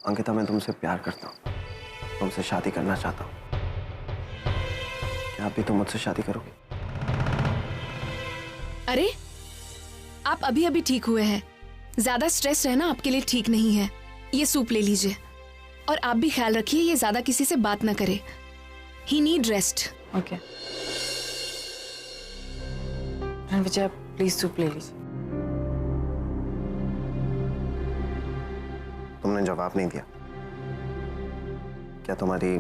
अंकिता, मैं तुमसे प्यार करता हूँ, तुमसे शादी करना चाहता हूँ। क्या आप भी तो मुझसे शादी करोगे? अरे, आप अभी अभी ठीक हुए हैं, ज्यादा स्ट्रेस रहना आपके लिए ठीक नहीं है। ये सूप ले लीजिए और आप भी ख्याल रखिए ये ज्यादा किसी से बात ना करे। He need rest. Okay Ranvijay, please soup ले लीजिए। तुमने जवाब नहीं दिया। क्या तुम्हारी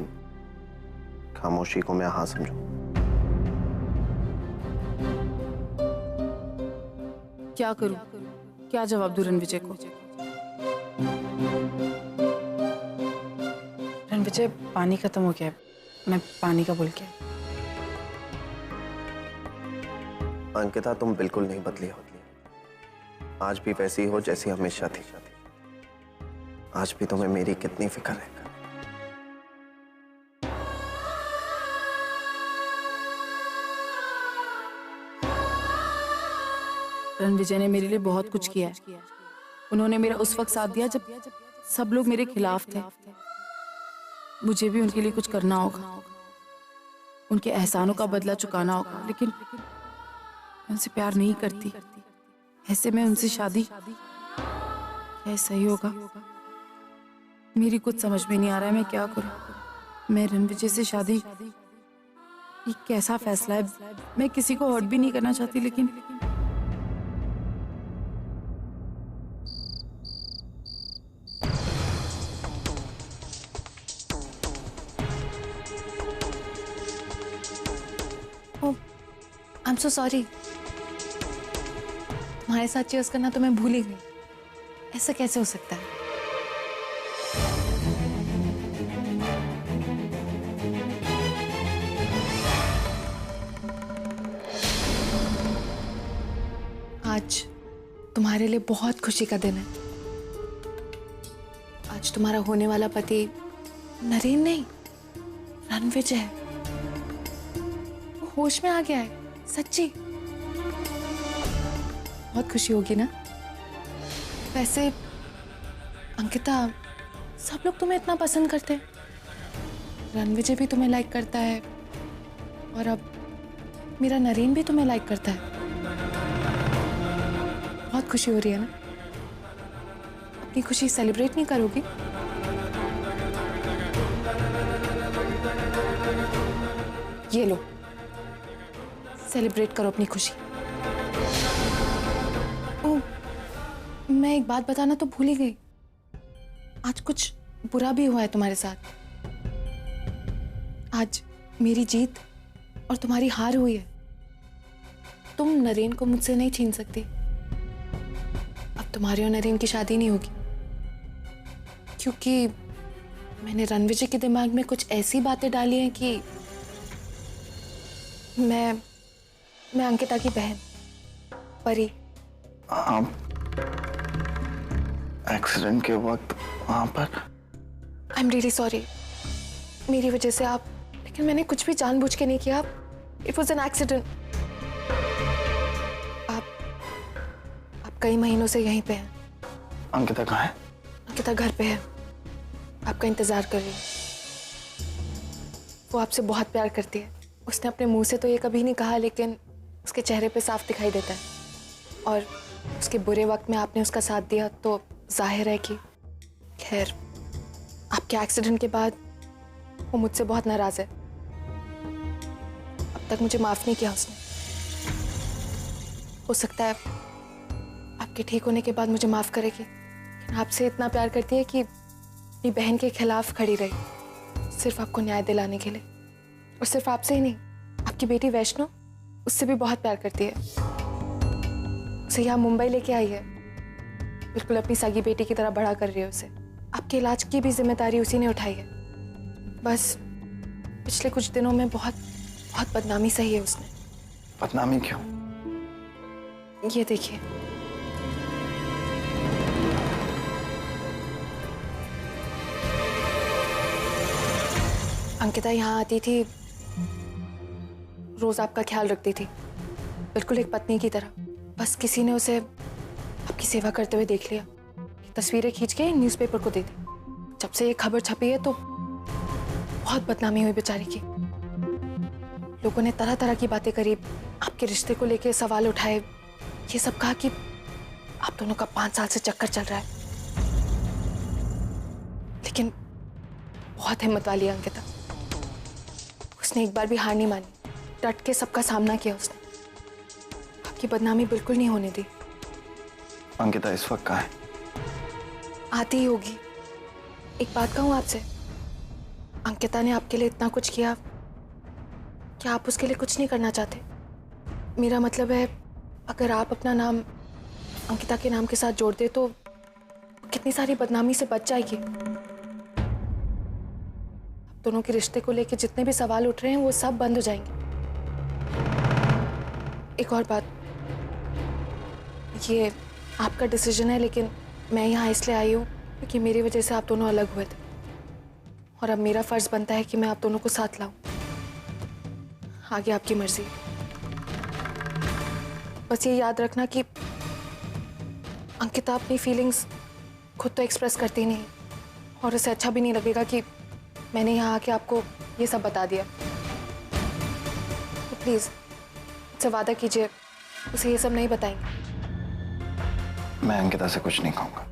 खामोशी को मैं हाँ समझूं? क्या करूं? क्या जवाब दूं रणविजय को? रणविजय, पानी खत्म हो गया है, मैं पानी का बोल के। अंकिता, तुम बिल्कुल नहीं बदली हो। आज भी वैसी हो जैसी हमेशा थी। आज भी तुम्हें मेरी कितनी फिक्र है। रणविजय ने मेरे लिए बहुत कुछ किया है। उन्होंने मेरा उस वक्त साथ दिया जब सब लोग मेरे खिलाफ थे। मुझे भी उनके लिए कुछ करना होगा, उनके एहसानों का बदला चुकाना होगा। लेकिन मैं उनसे प्यार नहीं करती, ऐसे में उनसे शादी क्या सही होगा? मेरी कुछ समझ में नहीं आ रहा है, मैं क्या करूं? मैं रणविजय से शादी, ये कैसा फैसला है? मैं किसी को हर्ट भी नहीं करना चाहती, लेकिन आई एम सो सॉरी। तुम्हारे साथ चीज करना तो मैं भूल ही गई। ऐसा कैसे हो सकता है? आज तुम्हारे लिए बहुत खुशी का दिन है। आज तुम्हारा होने वाला पति नरेन नहीं, रणविजय है। वो होश में आ गया है, सच्ची। बहुत खुशी होगी ना? वैसे अंकिता, सब लोग तुम्हें इतना पसंद करते हैं, रणविजय भी तुम्हें लाइक करता है और अब मेरा नरेन भी तुम्हें लाइक करता है। बहुत खुशी हो रही है ना? अपनी खुशी सेलिब्रेट नहीं करोगी? ये लो, सेलिब्रेट करो अपनी खुशी। ओह, मैं एक बात बताना तो भूल ही गई। आज कुछ बुरा भी हुआ है तुम्हारे साथ। आज मेरी जीत और तुम्हारी हार हुई है। तुम नरेन को मुझसे नहीं छीन सकती। अब तुम्हारी और नरेन की शादी नहीं होगी, क्योंकि मैंने रणविजय के दिमाग में कुछ ऐसी बातें डाली हैं कि मैं अंकिता की बहन परी। आप एक्सीडेंट के वक्त वहां पर? आई एम रियली सॉरी, मेरी वजह से आप, लेकिन मैंने कुछ भी जानबूझ के नहीं किया। It was an accident. आप कई महीनों से यहीं पे हैं। अंकिता कहाँ है? अंकिता घर पे है, आपका इंतजार कर रही है। वो आपसे बहुत प्यार करती है। उसने अपने मुंह से तो ये कभी नहीं कहा, लेकिन उसके चेहरे पे साफ दिखाई देता है। और उसके बुरे वक्त में आपने उसका साथ दिया तो जाहिर है कि, खैर, आपके एक्सीडेंट के बाद वो मुझसे बहुत नाराज है। अब तक मुझे माफ नहीं किया उसने। हो सकता है आपके ठीक होने के बाद मुझे माफ करेगी, लेकिन आपसे इतना प्यार करती है कि अपनी बहन के खिलाफ खड़ी रही, सिर्फ आपको न्याय दिलाने के लिए। और सिर्फ आपसे ही नहीं, आपकी बेटी वैष्णो उससे भी बहुत प्यार करती है। उसे यहाँ मुंबई लेके आई है, बिल्कुल अपनी सगी बेटी की तरह बड़ा कर रही है उसे। आपके इलाज की भी जिम्मेदारी उसी ने उठाई है। बस पिछले कुछ दिनों में बहुत बदनामी सही है उसने। बदनामी क्यों? ये देखिए, अंकिता यहाँ आती थी, रोज आपका ख्याल रखती थी, बिल्कुल एक पत्नी की तरह। बस किसी ने उसे आपकी सेवा करते हुए देख लिया, तस्वीरें खींच के न्यूज़पेपर को दे दी जब से ये खबर छपी है तो बहुत बदनामी हुई बेचारी की। लोगों ने तरह तरह की बातें करी, आपके रिश्ते को लेके सवाल उठाए, ये सब कहा कि आप दोनों का 5 साल से चक्कर चल रहा है। लेकिन बहुत हिम्मत वाली है अंकिता, उसने एक बार भी हार नहीं मानी, डट के सबका सामना किया उसने। आपकी बदनामी बिल्कुल नहीं होने दी। अंकिता इस वक्त कहाँ है? आती ही होगी। एक बात कहूँ आपसे, अंकिता ने आपके लिए इतना कुछ किया, क्या आप उसके लिए कुछ नहीं करना चाहते? मेरा मतलब है, अगर आप अपना नाम अंकिता के नाम के साथ जोड़ दे तो कितनी सारी बदनामी से बच जाएगी। आप दोनों के रिश्ते को लेकर जितने भी सवाल उठ रहे हैं वो सब बंद हो जाएंगे। एक और बात, ये आपका डिसीजन है, लेकिन मैं यहाँ इसलिए आई हूँ क्योंकि मेरी वजह से आप दोनों अलग हुए थे और अब मेरा फर्ज बनता है कि मैं आप दोनों को साथ लाऊं। आगे आपकी मर्जी। बस ये याद रखना कि अंकिता अपनी फीलिंग्स खुद तो एक्सप्रेस करती नहीं और उसे अच्छा भी नहीं लगेगा कि मैंने यहाँ आके आपको ये सब बता दिया। तो प्लीज मुझसे वादा कीजिए, उसे ये सब नहीं बताएंगे। मैं अंकिता से कुछ नहीं कहूंगा।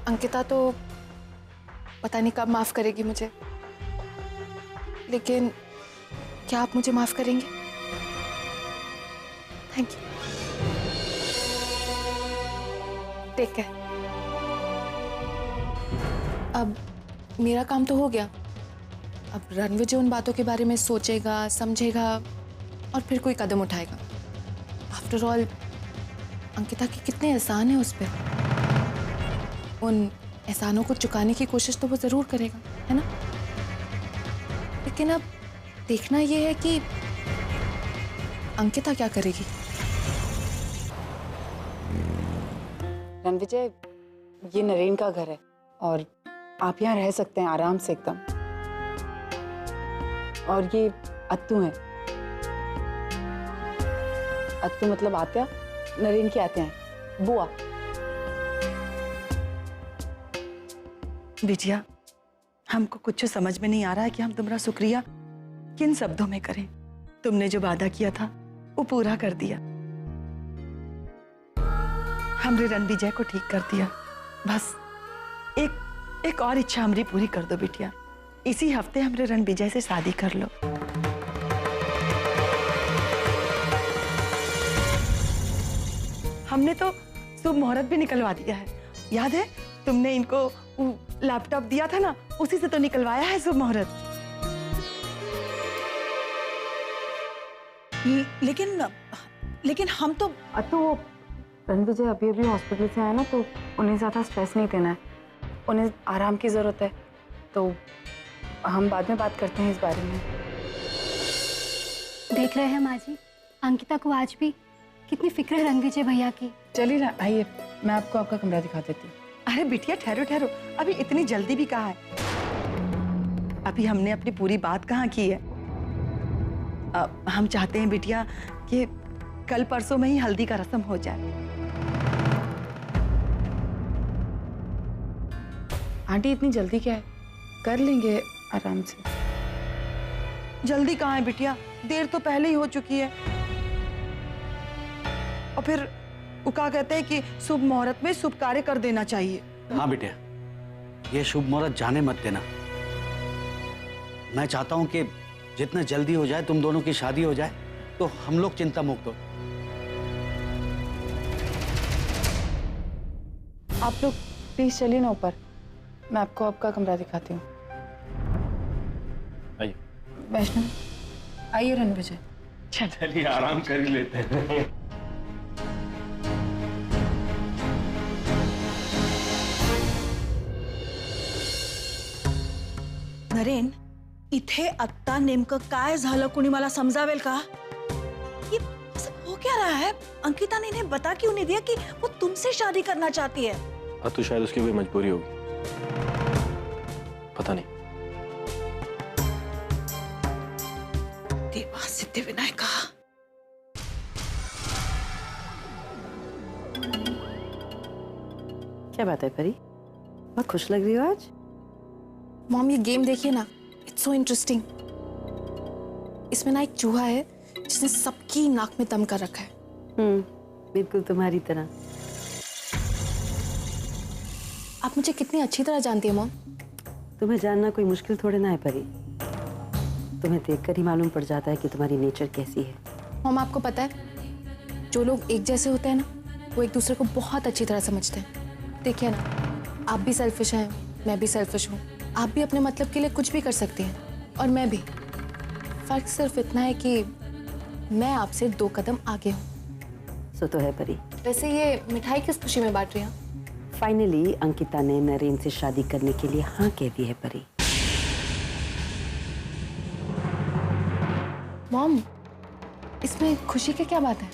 अंकिता तो पता नहीं कब माफ करेगी मुझे, लेकिन क्या आप मुझे माफ करेंगे? Thank you. Take care. अब मेरा काम तो हो गया। अब रणविजय उन बातों के बारे में सोचेगा, समझेगा और फिर कोई कदम उठाएगा। आफ्टर ऑल अंकिता के कितने एहसान हैं उस पर। उन एहसानों को चुकाने की कोशिश तो वो जरूर करेगा, है ना? लेकिन अब देखना ये है कि अंकिता क्या करेगी। रणविजय, ये नरेन का घर है और आप यहाँ रह सकते हैं आराम से एकदम। और ये अत्तू है। अत्तू मतलब आत्या, नरेन की आत्या है, बुआ। बिटिया, हमको कुछ समझ में नहीं आ रहा है कि हम तुम्हारा शुक्रिया किन शब्दों में करें। तुमने जो वादा किया था वो पूरा कर दिया, हमरे रणविजय को ठीक कर दिया। बस एक और इच्छा हमारी पूरी कर दो बिटिया। इसी हफ्ते हमरे रणविजय से शादी कर लो। हमने तो शुभ मुहूर्त भी निकलवा दिया है। याद है तुमने इनको लैपटॉप दिया था ना, उसी से तो निकलवाया है शुभ मुहूर्त। लेकिन हम तो अत्तू, रणविजय अभी अभी हॉस्पिटल से आए ना, तो उन्हें ज़्यादा स्ट्रेस नहीं देना है। उन्हें आराम की ज़रूरत है, तो हम बाद में बात करते हैं इस बारे में। देख रहे हैं माँ जी, अंकिता को आज भी कितनी फिक्र है रणविजय भैया की। चलिए ना, आइए, मैं आपको आपका कमरा दिखा देती हूँ। अरे बिटिया ठहरो ठहरो, अभी इतनी जल्दी भी कहाँ है? अभी हमने अपनी पूरी बात कहाँ की है। हम चाहते हैं बिटिया कि कल परसों में ही हल्दी का रस्म हो जाए। आंटी, इतनी जल्दी क्या है? कर लेंगे आराम से। जल्दी कहाँ है बिटिया, देर तो पहले ही हो चुकी है। और फिर वो क्या कहते हैं कि शुभ मुहूर्त में शुभ कार्य कर देना चाहिए। हाँ बेटे, ये शुभ मुहूर्त जाने मत देना। मैं चाहता हूँ कि जितना जल्दी हो जाए तुम दोनों की शादी हो जाए तो हम लोग चिंता मुक्त हो। आप लोग प्लीज चलिए ना ऊपर, मैं आपको आपका कमरा दिखाती हूँ। आइए। वैष्णव, आइए रणविजय। चलिए आराम कर ही लेते हैं। नरेन, इथे आत्ता नेमकं काय झालं कोणी मला समजावेल का? ये सब हो क्या रहा है? अंकिता ने इन्हें बता क्यों नहीं दिया कि वो तुमसे शादी करना चाहती है? हाँ, तो शायद उसकी कोई मजबूरी होगी, पता नहीं। देवा सिद्धिविनायका। क्या बात है परी, बहुत खुश लग रही हो आज। मॉम ये गेम देखिए ना, इट्स सो इंटरेस्टिंग। इसमें ना एक चूहा है जिसने सबकी नाक में दम कर रखा है। बिल्कुल तुम्हारी तरह। आप मुझे कितनी अच्छी तरह जानती है मॉम। तुम्हें जानना कोई मुश्किल थोड़े ना है परी। तुम्हें देखकर ही मालूम पड़ जाता है कि तुम्हारी नेचर कैसी है। मॉम आपको पता है, जो लोग एक जैसे होते हैं ना, वो एक दूसरे को बहुत अच्छी तरह समझते हैं। देखिए ना, आप भी सेल्फिश हैं, मैं भी सेल्फिश हूँ। आप भी अपने मतलब के लिए कुछ भी कर सकती हैं और मैं भी। फर्क सिर्फ इतना है कि मैं आपसे 2 कदम आगे हूँ। सो तो है परी। वैसे ये मिठाई किस खुशी में बांट रही हैं? फाइनली अंकिता ने नरेन से शादी करने के लिए हाँ कह दी है परी। मॉम, इसमें खुशी की क्या बात है?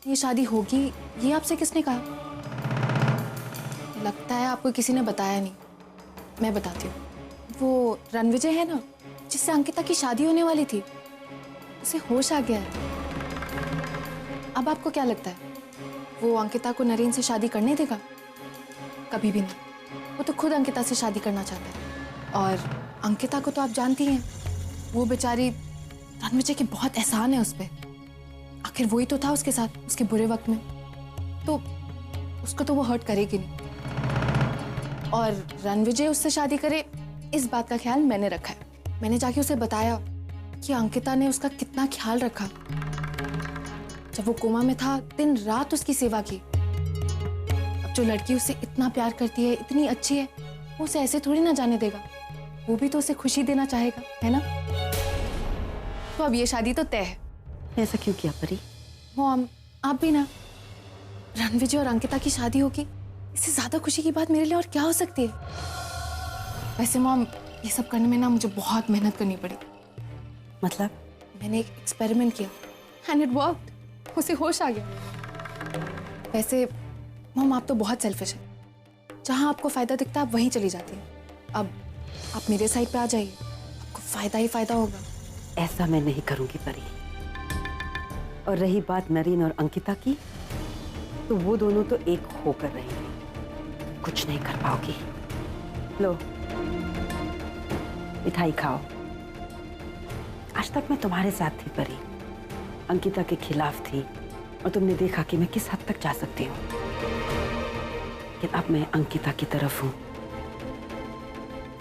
ये शादी होगी, ये आपसे किसने कहा? लगता है आपको किसी ने बताया नहीं। मैं बताती हूँ। वो रणविजय है ना, जिससे अंकिता की शादी होने वाली थी, उसे होश आ गया है। अब आपको क्या लगता है, वो अंकिता को नरेन से शादी करने देगा? कभी भी नहीं। वो तो खुद अंकिता से शादी करना चाहता है। और अंकिता को तो आप जानती हैं, वो बेचारी रणविजय की बहुत एहसान है उस पर। आखिर वही तो था उसके साथ उसके बुरे वक्त में, तो उसको तो वो हर्ट करेगी नहीं। और रणविजय उससे शादी करे, इस बात का ख्याल मैंने रखा है। मैंने जाके उसे बताया कि अंकिता ने उसका कितना ख्याल रखा। जब वो कोमा में था, दिन रात उसकी सेवा की। अब जो लड़की उससे इतना प्यार करती है, इतनी अच्छी है, वो उसे ऐसे थोड़ी ना जाने देगा। वो भी तो उसे खुशी देना चाहेगा, है ना? तो अब ये शादी तो तय है। ऐसा क्यों किया परी? मॉम, आप भी ना, रणविजय और अंकिता की शादी होगी, इससे ज्यादा खुशी की बात मेरे लिए और क्या हो सकती है? वैसे मॉम, ये सब करने में ना मुझे बहुत मेहनत करनी पड़ी। मतलब? मैंने एक एक्सपेरिमेंट किया एंड इट वर्कड। उसे होश आ गया। वैसे मॉम, आप तो बहुत सेल्फिश हैं। जहां आपको फायदा दिखता है आप वहीं चली जाती हैं। अब आप मेरे साइड पे आ जाइए, आपको फायदा ही फायदा होगा। ऐसा मैं नहीं करूंगी परी। और रही बात नरेन और अंकिता की, तो वो दोनों तो एक होकर रहेंगे, कुछ नहीं कर पाओगी। लो मिठाई खाओ। आज तक मैं तुम्हारे साथ थी परी, अंकिता के खिलाफ थी, और तुमने देखा कि मैं किस हद तक जा सकती हूँ। लेकिन अब मैं अंकिता की तरफ हूँ,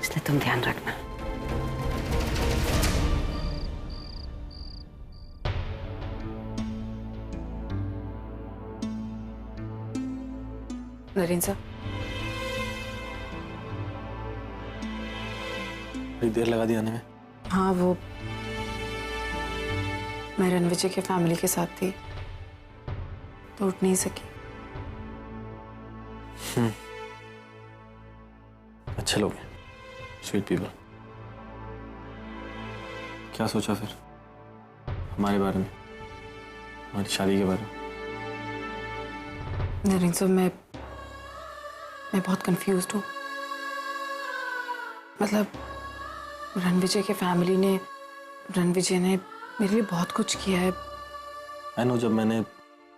इसलिए तुम ध्यान रखना। नरेन सर, बड़ी देर लगा दी आने में। हाँ, वो मैं रणविजय के फैमिली के साथ थी तो उठ नहीं सकी। अच्छे लोग हैं, स्वीट पीपल। क्या सोचा फिर हमारे बारे में, हमारी शादी के बारे में? नरेन सर, मैं बहुत कंफ्यूज्ड हूँ। मतलब रणविजय के फैमिली ने, रणविजय ने मेरे लिए बहुत कुछ किया है। आई नो, जब मैंने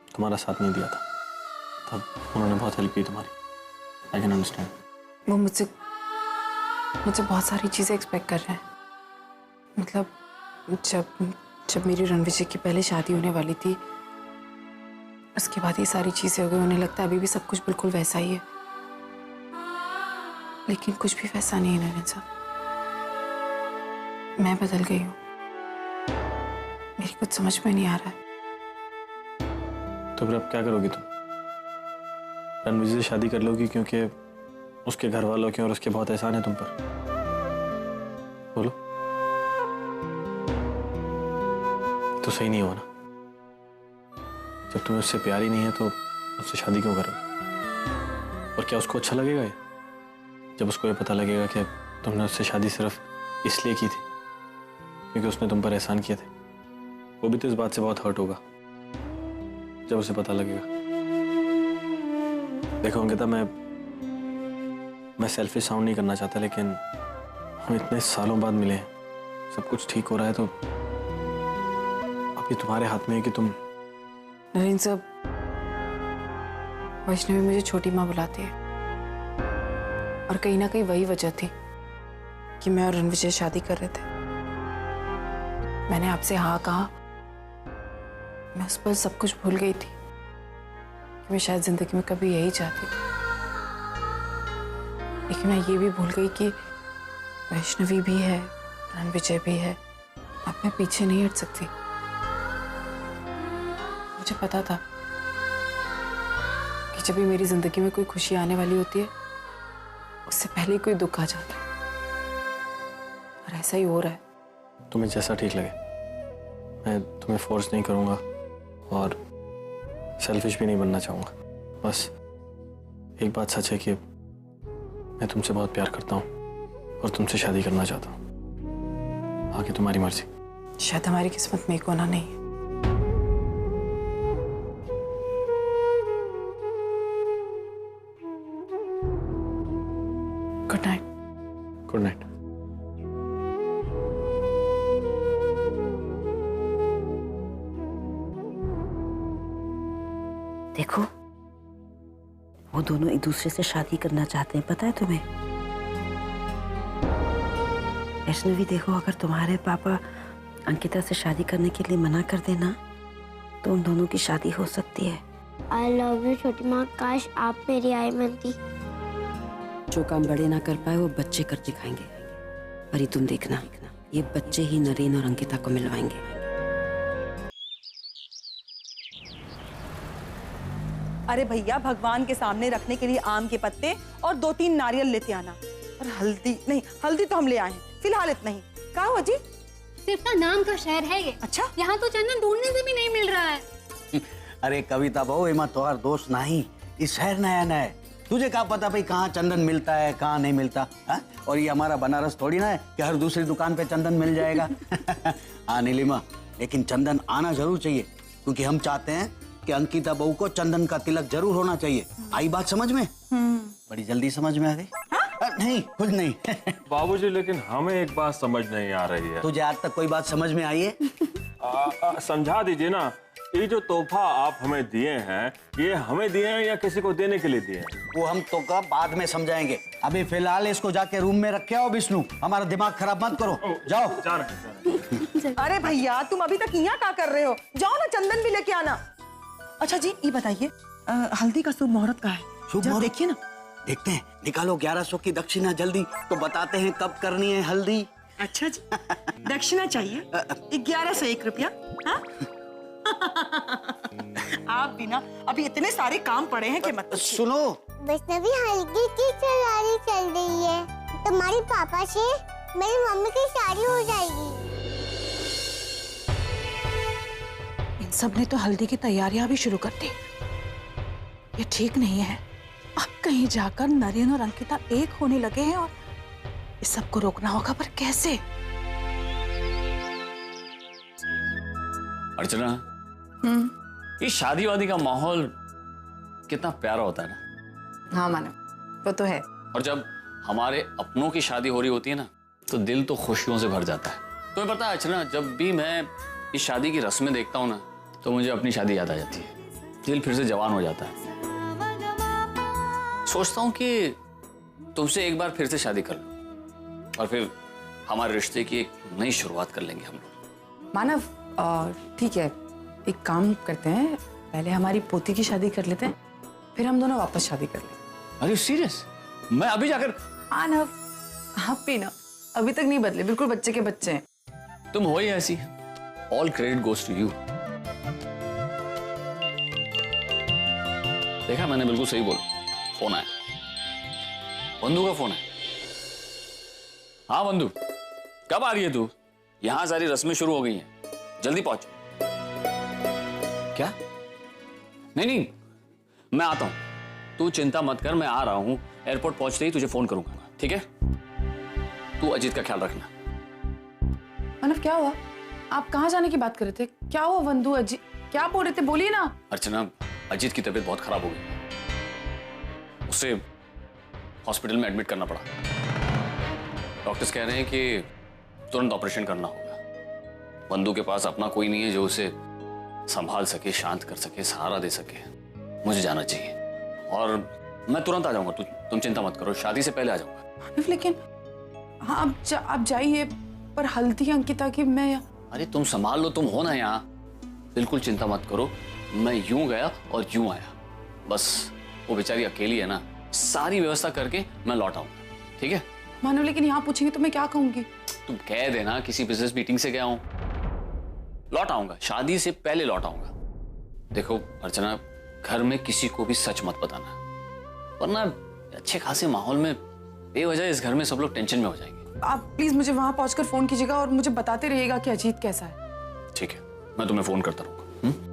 तुम्हारा साथ नहीं दिया था तब उन्होंने बहुत हेल्प की तुम्हारी। I can understand. वो मुझसे बहुत सारी चीज़ें एक्सपेक्ट कर रहे हैं। मतलब जब मेरी रणविजय की पहले शादी होने वाली थी, उसके बाद ये सारी चीज़ें हो गई। उन्हें लगता है अभी भी सब कुछ बिल्कुल वैसा ही है, लेकिन कुछ भी वैसा नहीं है नरेन साहब। मैं बदल गई हूँ। मेरी कुछ समझ में नहीं आ रहा है। तो फिर अब क्या करोगी तुम? रणविजय से शादी कर लोगी क्योंकि उसके घर वालों के और उसके बहुत एहसान है तुम पर? बोलो। तो सही नहीं हुआ ना। जब तुम्हें उससे प्यार ही नहीं है तो उससे शादी क्यों करोगी? और क्या उसको अच्छा लगेगा ये, जब उसको ये पता लगेगा कि तुमने उससे शादी सिर्फ इसलिए की थी क्योंकि उसने तुम पर एहसान किए थे? वो भी तो इस बात से बहुत हर्ट होगा जब उसे पता लगेगा। देखो अंकिता, मैं सेल्फिश साउंड नहीं करना चाहता, लेकिन हम इतने सालों बाद मिले हैं, सब कुछ ठीक हो रहा है, तो अभी तुम्हारे हाथ में है कि तुम। नरेन साहब, वैष्णवी मुझे छोटी माँ बुलाती है, और कहीं ना कहीं वही वजह थी कि मैं और रणविजय शादी कर रहे थे। मैंने आपसे हाँ कहा। मैं उस पर सब कुछ भूल गई थी कि मैं शायद जिंदगी में कभी यही चाहती थी। लेकिन मैं ये भी भूल गई कि वैष्णवी भी है, रणविजय भी है। अब मैं पीछे नहीं हट सकती। मुझे पता था कि जब भी मेरी जिंदगी में कोई खुशी आने वाली होती है, उससे पहले कोई दुख आ जाता है, और ऐसा ही हो रहा है। तुम्हें जैसा ठीक लगे। मैं तुम्हें फोर्स नहीं करूँगा और सेल्फिश भी नहीं बनना चाहूँगा। बस एक बात सच है कि मैं तुमसे बहुत प्यार करता हूँ और तुमसे शादी करना चाहता हूँ। आगे तुम्हारी मर्जी। शायद हमारी किस्मत में एक होना नहीं है। Good night. Good night. देखो, वो दोनों एक दूसरे से शादी करना चाहते हैं, पता है तुम्हें? वैष्णवी देखो, अगर तुम्हारे पापा अंकिता से शादी करने के लिए मना कर देना तो उन दोनों की शादी हो सकती है। आई लव यू छोटी माँ, काश आप मेरी आई बनती। जो काम बड़े ना कर पाए वो बच्चे कर दिखाएंगे। पर ये तुम देखना, ये बच्चे ही नरेन और अंकिता को मिलवाएंगे। अरे भैया, भगवान के सामने रखने के लिए आम के पत्ते और 2-3 नारियल लेते आना। और हल्दी नहीं, हल्दी तो हम ले आए हैं, फिलहाल इतना ही। क्या हुआ जी? सिर्फ ना नाम का शहर है ये। अच्छा, यहाँ तो चंदन ढूंढने से भी नहीं मिल रहा है। अरे कविता बहू, एमा तोहार दोस्त नहीं, इस शहर नया नया है। तुझे क्या पता भाई कहाँ चंदन मिलता है, कहाँ नहीं मिलता है? और ये हमारा बनारस थोड़ी ना है कि हर दूसरी दुकान पे चंदन मिल जाएगा। हाँ नीलिमा, लेकिन चंदन आना जरूर चाहिए, क्योंकि हम चाहते हैं कि अंकिता बहू को चंदन का तिलक जरूर होना चाहिए। आई बात समझ में? बड़ी जल्दी समझ में आ गई। नहीं, कुछ नहीं। बाबूजी, लेकिन हमें एक बात समझ नहीं आ रही है। तुझे आज तक कोई बात समझ में आई है? समझा दीजिए ना। ये जो तोहफा आप हमें दिए हैं, ये हमें दिए हैं या किसी को देने के लिए दिए हैं? वो हम तो का बाद में समझाएंगे। अभी फिलहाल इसको जाके रूम में रखे आओ। विष्णु, हमारा दिमाग खराब मत करो। जाओ। जा रहे हैं। अरे भैया, तुम अभी तक यहाँ क्या कर रहे हो? जाओ ना, चंदन भी लेके आना। अच्छा जी, ये बताइए, हल्दी का शुभ मुहूर्त का है? शुभ मुहूर्त देखिए ना। देखते हैं, निकालो 1100 की दक्षिणा जल्दी, तो बताते हैं कब करनी है हल्दी। अच्छा जी, दक्षिणा चाहिए 1101 रुपया। हाँ? आप भी ना अभी इतने सारे काम पड़े हैं कि मत सुनो। वैष्णवी, हल्दी की तैयारी चल रही है। तुम्हारे पापा से मेरी मम्मी की शादी हो जाएगी। इन सब ने तो हल्दी की तैयारियां भी शुरू कर दी। ये ठीक नहीं है। अब कहीं जाकर नरेन और अंकिता एक होने लगे हैं और इस सब को रोकना होगा, पर कैसे? अर्चना, ये शादी वादी का माहौल कितना प्यारा होता है ना। हाँ मानव, वो तो है। और जब हमारे अपनों की शादी हो रही होती है ना, तो दिल तो खुशियों से भर जाता है। तुम्हें पता है अर्चना, जब भी मैं इस शादी की रस्में देखता हूँ ना, तो मुझे अपनी शादी याद आ जाती है। दिल फिर से जवान हो जाता है। सोचता हूँ कि तुमसे एक बार फिर से शादी कर लूं और फिर हमारे रिश्ते की एक नई शुरुआत कर लेंगे हम लोग। मानव, ठीक है, एक काम करते हैं, पहले हमारी पोती की शादी कर लेते हैं, फिर हम दोनों वापस शादी कर लेंगे। अरे सीरियस? मैं अभी जाकर? मानव, आप भी ना अभी तक नहीं बदले, बिल्कुल बच्चे के बच्चे हैं। तुम हो ही ऐसी। All credit goes to you. देखा मैंने, बिल्कुल सही बोला। फोन आया, बंधु का फोन है। हाँ बंधु, कब आ रही है तू? यहाँ सारी रस्में शुरू हो गई हैं, जल्दी पहुंच। क्या? नहीं नहीं, मैं आता हूं, तू चिंता मत कर, मैं आ रहा हूं। एयरपोर्ट पहुंचते ही तुझे फोन करूंगा, ठीक है? तू अजीत का ख्याल रखना। मानव, क्या हुआ? आप कहाँ जाने की बात कर रहे थे? क्या हुआ बंधु? अजीत क्या बोल रहे थे? बोलिए ना। अर्चना, अजीत की तबीयत बहुत खराब हो गई, उसे हॉस्पिटल में एडमिट करना पड़ा। डॉक्टर्स कह रहे हैं कि तुरंत ऑपरेशन करना होगा। बंधु के पास अपना कोई नहीं है जो उसे संभाल सके, शांत कर सके, सहारा दे सके। मुझे जाना चाहिए और मैं तुरंत आ जाऊंगा। तुम चिंता मत करो, शादी से पहले आ जाऊंगा। लेकिन हाँ आप जाइए, पर हल्दी अंकिता की मैं अरे तुम संभाल लो, तुम हो ना यहाँ। बिल्कुल चिंता मत करो, मैं यूं गया और यूं आया। बस वो बेचारी अकेली है ना, सारी व्यवस्था करके मैं लौट आऊंगा, ठीक है? मानो, लेकिन यहाँ पूछेंगे तो मैं क्या कहूंगी? तुम कह देना किसी बिजनेस मीटिंग से गया हूं, लौट आऊंगा, शादी से पहले लौट आऊंगा। देखो अर्चना, घर में किसी को भी सच मत बताना, वरना अच्छे खासे माहौल में बेवजह इस घर में सब लोग टेंशन में हो जाएंगे। आप प्लीज मुझे वहां पहुंचकर फोन कीजिएगा और मुझे बताते रहिएगा कि अजीत कैसा है। ठीक है, मैं तुम्हें फोन करता रहूंगा।